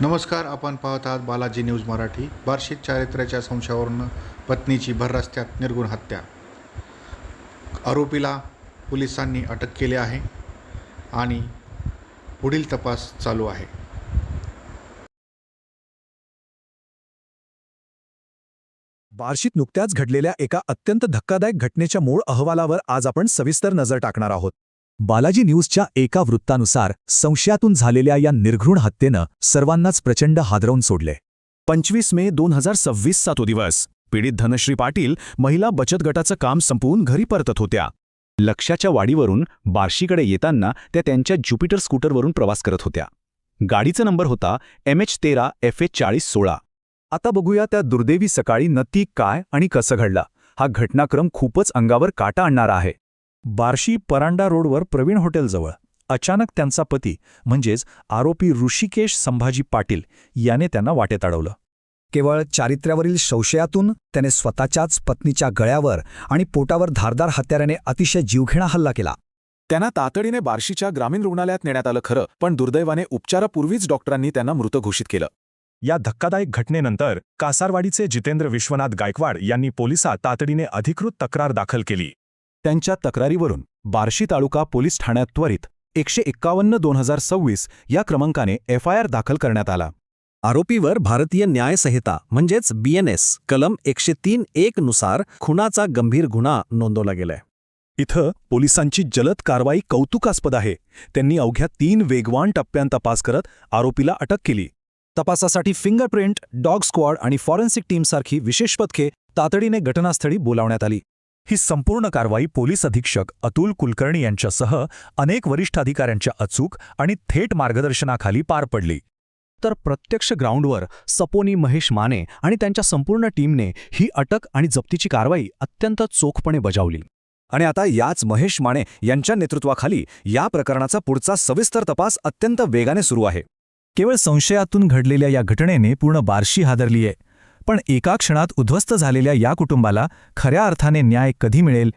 नमस्कार. आपण पाहत आहात बालाजी न्यूज मराठी. बार्शीत चारित्र्याच्या संशयावरून पत्नीची भर रस्त्यात निर्घृण हत्या. आरोपीला पोलिसांनी अटक केली आहे आणि पुढील तपास चालू आहे. बार्शीत नुकत्याच घडलेल्या एका अत्यंत धक्कादायक घटनेच्या मूळ अहवालावर आज आपण सविस्तर नजर टाकणार आहोत. बालाजी न्यूजच्या एका वृत्तानुसार संशयातून झालेल्या या निर्घृण हत्येनं सर्वांनाच प्रचंड हादरवून सोडले. 25 मे 2026चा तो दिवस. पीडित धनश्री पाटील महिला बचत गटाचं काम संपवून घरी परतत होत्या. लक्ष्याच्या वाडीवरून बार्शीकडे येताना त्या त्यांच्या ज्युपिटर स्कूटरवरून प्रवास करत होत्या. गाडीचा नंबर होता MH13 FH4016. आता बघूया त्या दुर्दैवी सकाळी नक्की काय आणि कसं घडला. हा घटनाक्रम खूपच अंगावर काटा आणणारा आहे. बार्शी परांडा रोडवर प्रवीण हॉटेलजवळ अचानक त्यांचा पती म्हणजेच आरोपी ऋषिकेश संभाजी पाटील याने त्यांना वाटेत अडवलं. केवळ चारित्र्यावरील संशयातून त्याने स्वतःच्याच पत्नीच्या गळ्यावर आणि पोटावर धारदार हत्याराने अतिशय जीवघेणा हल्ला केला. त्यांना तातडीने बार्शीच्या ग्रामीण रुग्णालयात नेण्यात आलं खरं, पण दुर्दैवाने उपचारापूर्वीच डॉक्टरांनी त्यांना मृत घोषित केलं. या धक्कादायक घटनेनंतर कासारवाडीचे जितेंद्र विश्वनाथ गायकवाड यांनी पोलिसात तातडीने अधिकृत तक्रार दाखल केली. त्यांच्या तक्रारीवरून बार्शी तालुका पोलीस ठाण्यात त्वरित 151/2026 या क्रमांकाने FIR दाखल करण्यात आला. आरोपीवर भारतीय न्याय संहिता म्हणजेच BNS कलम 103(1) नुसार खुनाचा गंभीर गुन्हा नोंदवला गेलाय. इथं पोलिसांची जलद कारवाई कौतुकास्पद आहे. त्यांनी अवघ्या 3 वेगवान टप्प्यांत तपास करत आरोपीला अटक केली. तपासासाठी फिंगरप्रिंट, डॉग स्क्वॉड आणि फॉरेन्सिक टीमसारखी विशेष पथके तातडीने घटनास्थळी बोलावण्यात आली. ही संपूर्ण कारवाई पोलीस अधीक्षक अतुल कुलकर्णी यांच्यासह अनेक वरिष्ठ अधिकाऱ्यांच्या अचूक आणि थेट मार्गदर्शनाखाली पार पडली. तर प्रत्यक्ष ग्राउंडवर सपोनी महेश माने आणि त्यांच्या संपूर्ण टीमने ही अटक आणि जप्तीची कारवाई अत्यंत चोखपणे बजावली. आणि आता याच महेश माने यांच्या नेतृत्वाखाली या प्रकरणाचा पुढचा सविस्तर तपास अत्यंत वेगाने सुरू आहे. केवळ संशयातून घडलेल्या या घटनेने पूर्ण बार्शी हादरलीये. पण एका क्षणात उद्ध्वस्त झालेल्या या कुटुंबाला खऱ्या अर्थाने न्याय कधी मिळेल